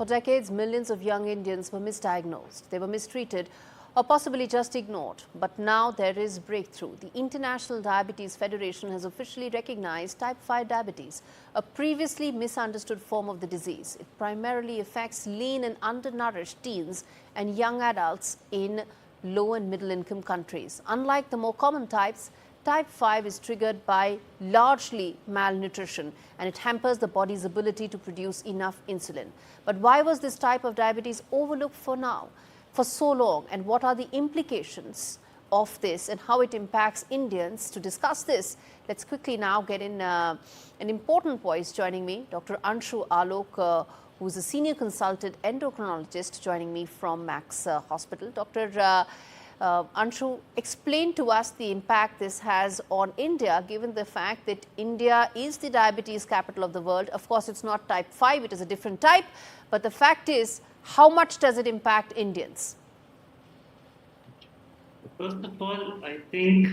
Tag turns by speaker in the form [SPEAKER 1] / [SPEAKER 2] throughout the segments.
[SPEAKER 1] For decades, millions of young Indians were misdiagnosed. They were mistreated or possibly just ignored. But now there is breakthrough. The International Diabetes Federation has officially recognized type 5 diabetes, a previously misunderstood form of the disease. It primarily affects lean and undernourished teens and young adults in low and middle income countries. Unlike the more common types, type 5 is triggered by largely malnutrition, and it hampers the body's ability to produce enough insulin. But why was this type of diabetes overlooked for so long, and what are the implications of this and how it impacts Indians? To discuss this, let's quickly now get in an important voice joining me, Dr. Anshu Alok, who is a senior consultant endocrinologist joining me from Max Hospital. Dr. Anshu, explain to us the impact this has on India, given the fact that India is the diabetes capital of the world. Of course, it's not type 5, it is a different type. But the fact is, how much does it impact Indians?
[SPEAKER 2] First of all, I think,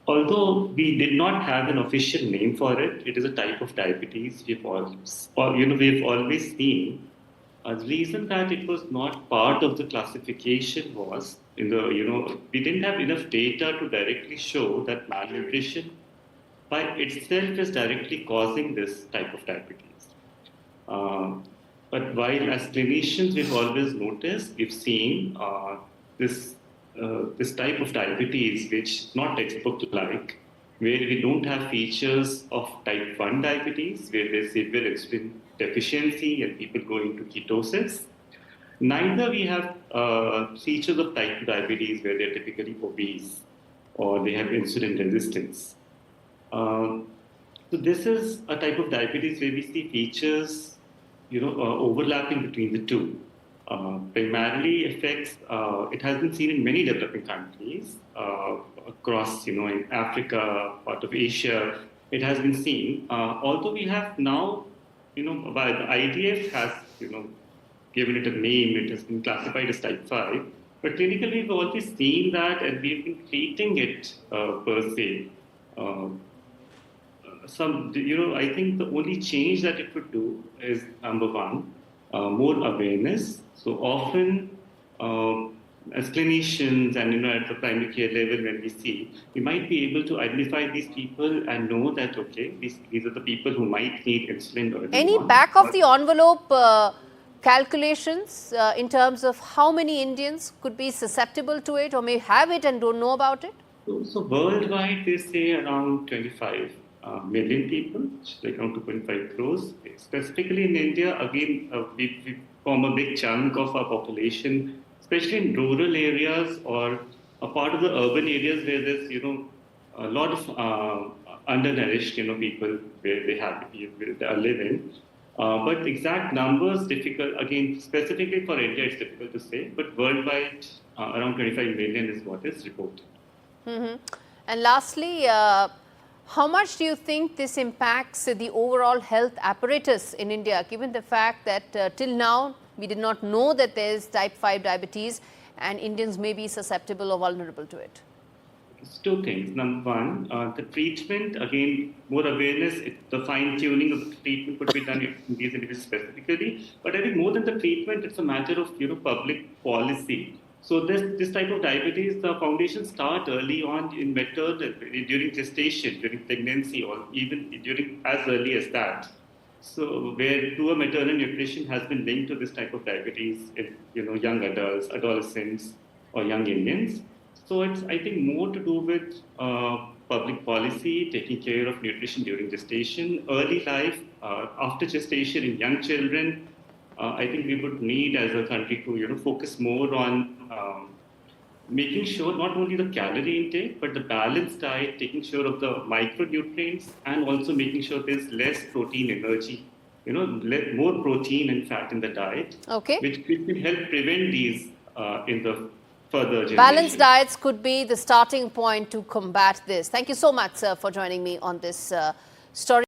[SPEAKER 2] although we did not have an official name for it, it is a type of diabetes we've always seen. The reason that it was not part of the classification was, we didn't have enough data to directly show that malnutrition by itself is directly causing this type of diabetes. But while as clinicians we've always noticed, we've seen this type of diabetes which is not textbook-like, where we don't have features of type 1 diabetes, where there's severe insulin deficiency and people go into ketosis. Neither we have features of type 2 diabetes where they're typically obese or they have insulin resistance. So this is a type of diabetes where we see features, overlapping between the two. Primarily affects, it has been seen in many developing countries across, in Africa, part of Asia, it has been seen. Although we have now, by the IDF has, given it a name, it has been classified as type 5. But clinically, we've always seen that and we've been treating it per se. I think the only change that it would do is, number one, more awareness. So often, as clinicians and at the primary care level, when we see, we might be able to identify these people and know that these are the people who might need insulin early
[SPEAKER 1] Any
[SPEAKER 2] on.
[SPEAKER 1] back of the envelope calculations in terms of how many Indians could be susceptible to it or may have it and don't know about it?
[SPEAKER 2] So worldwide, they say around 25 million people, like around 2.5 crores. Specifically in India, again, we form a big chunk of our population, especially in rural areas or a part of the urban areas where there's, a lot of undernourished, people where they are living. But exact numbers difficult. Again, specifically for India, it's difficult to say. But worldwide, around 25 million is what is reported.
[SPEAKER 1] Mm-hmm. And lastly, how much do you think this impacts the overall health apparatus in India, given the fact that till now we did not know that there is type 5 diabetes and Indians may be susceptible or vulnerable to it?
[SPEAKER 2] It's two things. Number one, the treatment, again, more awareness, the fine-tuning of the treatment could be done in these individuals specifically. But I think more than the treatment, it's a matter of public policy. So this type of diabetes, the foundations start early on in during gestation, during pregnancy, or even during as early as that. So where poor maternal nutrition has been linked to this type of diabetes in young adults, adolescents, or young Indians. So it's, I think, more to do with public policy, taking care of nutrition during gestation, early life, after gestation in young children. I think we would need as a country to focus more on making sure not only the calorie intake, but the balanced diet, taking sure of the micronutrients, and also making sure there's less protein energy, more protein and fat in the diet, which will help prevent these in the further generation.
[SPEAKER 1] Balanced diets could be the starting point to combat this. Thank you so much, sir, for joining me on this story.